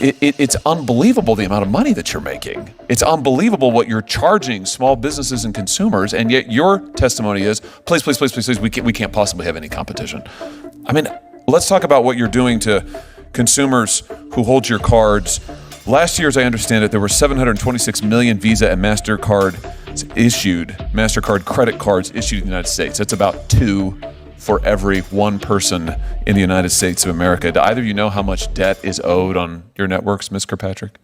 it's unbelievable the amount of money that you're making. It's unbelievable what you're charging small businesses and consumers, and yet your testimony is, please, we can't possibly have any competition. I mean, let's talk about what you're doing to consumers who hold your cards. Last year, as I understand it, there were 726 million Visa and MasterCard credit cards issued in the United States. That's about 2 for every 1 person in the United States of America. Do either of you know how much debt is owed on your networks, Ms. Kirkpatrick?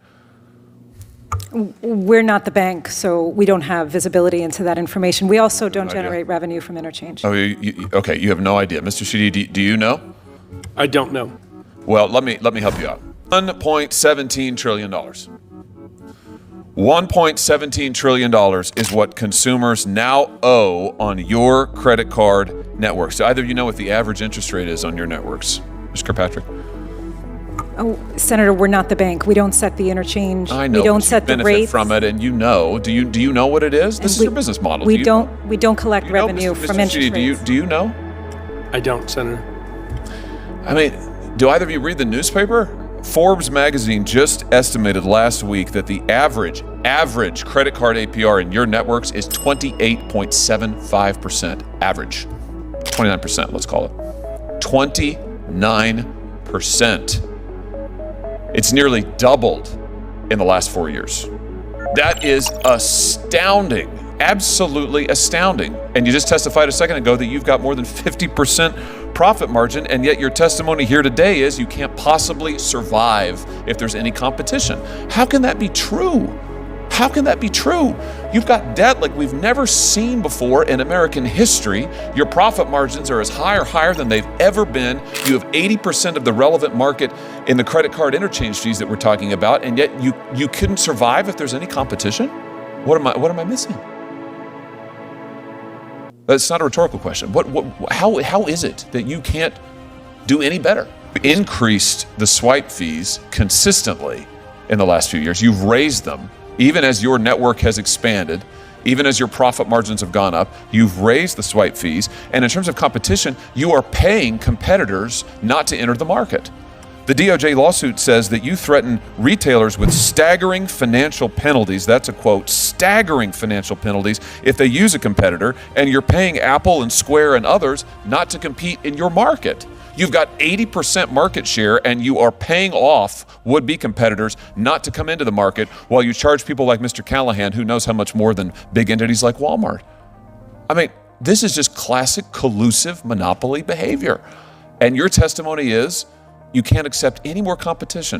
We're not the bank, so we don't have visibility into that information. We also don't generate revenue from interchange. Oh, okay, you have no idea. Mr. Sheedy, do you know? I don't know. Well, let me help you out. $1.17 trillion. $1.17 trillion is what consumers now owe on your credit card networks. Do either of you know what the average interest rate is on your networks, Mr. Kirkpatrick? Oh, Senator, we're not the bank. We don't set the interchange. I know, we don't set the rates. Benefit from it, and you know. Do you know what it is? This is your business model. We don't collect revenue from interest rates. Do you know? I don't, Senator. I mean, do either of you read the newspaper? Forbes magazine just estimated last week that the average credit card APR in your networks is 28.75%. Average. 29%, let's call it. 29%. It's nearly doubled in the last 4 years. That is astounding. Absolutely astounding. And you just testified a second ago that you've got more than 50% profit margin, and yet your testimony here today is you can't possibly survive if there's any competition. How can that be true? How can that be true? You've got debt like we've never seen before in American history. Your profit margins are as high or higher than they've ever been. You have 80% of the relevant market in the credit card interchange fees that we're talking about, and yet you couldn't survive if there's any competition? What am I missing? That's not a rhetorical question. How is it that you can't do any better? You increased the swipe fees consistently in the last few years. You've raised them, even as your network has expanded, even as your profit margins have gone up. You've raised the swipe fees. And in terms of competition, you are paying competitors not to enter the market. The DOJ lawsuit says that you threaten retailers with staggering financial penalties. That's a quote, staggering financial penalties if they use a competitor, and you're paying Apple and Square and others not to compete in your market. You've got 80% market share, and you are paying off would-be competitors not to come into the market while you charge people like Mr. Callahan, who knows how much more than big entities like Walmart. I mean, this is just classic collusive monopoly behavior. And your testimony is, you can't accept any more competition.